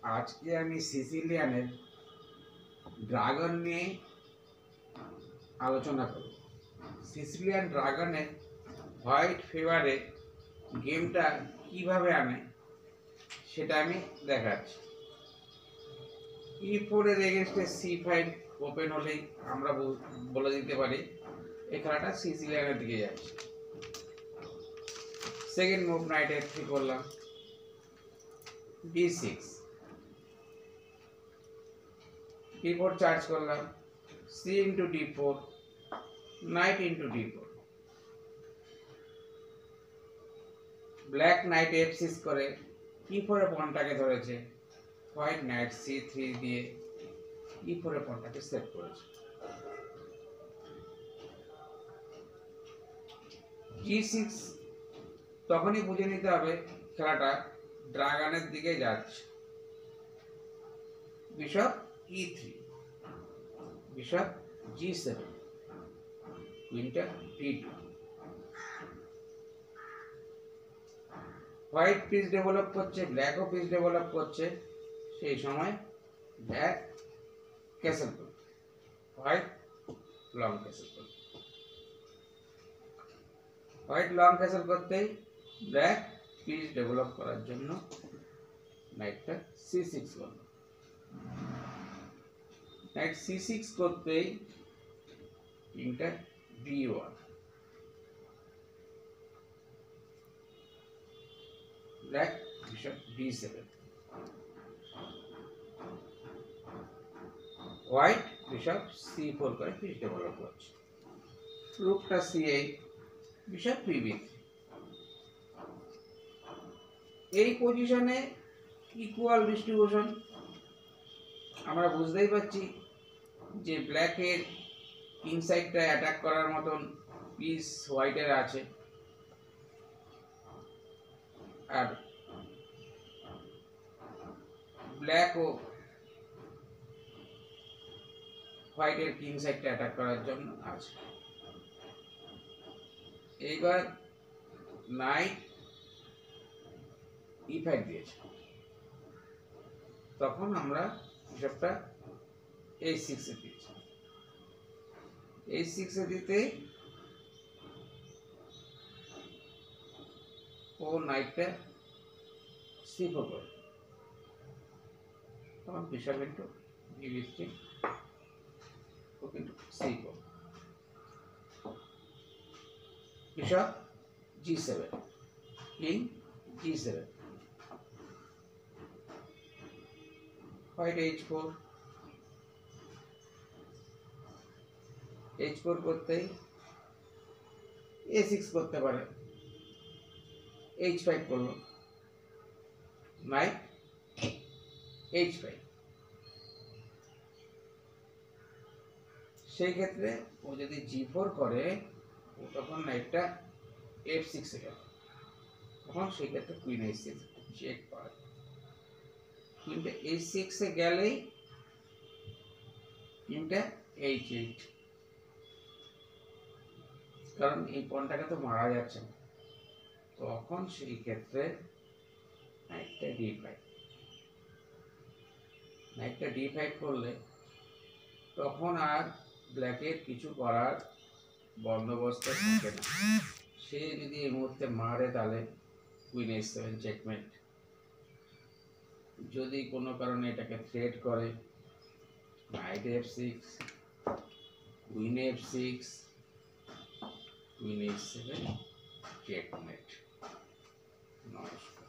আজকে আমি সিসিলিয়ানের ড্রাগন নিয়ে আলোচনা করব। সিসিলিয়ান ড্রাগনের হোয়াইট ফেভারে গেমটা কিভাবে আনে সেটা আমি দেখাচ্ছি। E4 এর এগেইনস্টে C5 ওপেন হলেই আমরা বলে দিতে পারি এই খেলাটা সিসিলিয়ানের দিকে যাচ্ছে। সেকেন্ড মুভ নাইট F3 করলাম, D6, D4 চার্জ করলাম, C into D4, knight into D4, black night F6 করে E4 এর পয়েন্টটাকে ধরেছে, হোয়াইট নাইট C3 দিয়ে E4 এর পয়েন্টটাকে সেট করেছে। G6 তখনই বুঝে নিতে হবে খেলাটা ড্রাগনের দিকে যাচ্ছে। Bishop E3, bishop G7, কুইনটা D2, white piece develop করছে, ব্ল্যাকও পিস ডেভেলপ করছে, সেই সময় ব্ল্যাক ক্যাসেল করবে, হোয়াইট লং ক্যাসেল করবে। হোয়াইট লং ক্যাসেল করতেই ব্ল্যাক পিস ডেভেলপ করার জন্য নাইটটা C6 করলো, নাইট C6 করতেই কিংটা D1, black bishop D7, white bishop C4 করে পিস ডেভেলপ করছে, রুকটা C8, বিশপ PB3। এই পজিশনে ইকুয়াল ডিস্ট্রিবিউশন আমরা বুঝতেই পারছি যে ব্ল্যাকের কিং সাইডটা অ্যাটাক করার মতন পিস হোয়াইটের আছে, আর ব্ল্যাক ও হোয়াইটের কিং সাইডটা অ্যাটাক করার জন্য আছে। এইবার নাইট E5 দিয়েছে, তখন আমরা বিশপটা H6 এ দিয়েছি। H6 এ দিতে ও নাইটটা C4 করে, তখন bishop into B3 into C4, bishop G7, king G7, white H4, H4 করতেই A6 করতে পারে, H5 করলো, নাইট H5। সেই ক্ষেত্রে ও যদি G4 করে তখন নাইটটা F6 এ গেল, তখন সেই ক্ষেত্রে কুইন H6 চেক পায়, কুইনটা H6 এ গেলেই কিংটা H8, কারণ এই পয়েন্টটাকে তো মারা যাচ্ছে না, তখন সেই ক্ষেত্রে নাইটটা D5, নাইটটা D5 করলে তখন আর ব্ল্যাকের কিছু করার বন্দোবস্ত থাকে না। সে যদি এই মুহূর্তে মারে তাহলে কুইন H7 চেকমেট, যদি কোনো কারণে এটাকে থ্রেট করে night F6, queen F6, queen H7 checkmate. নমস্কার।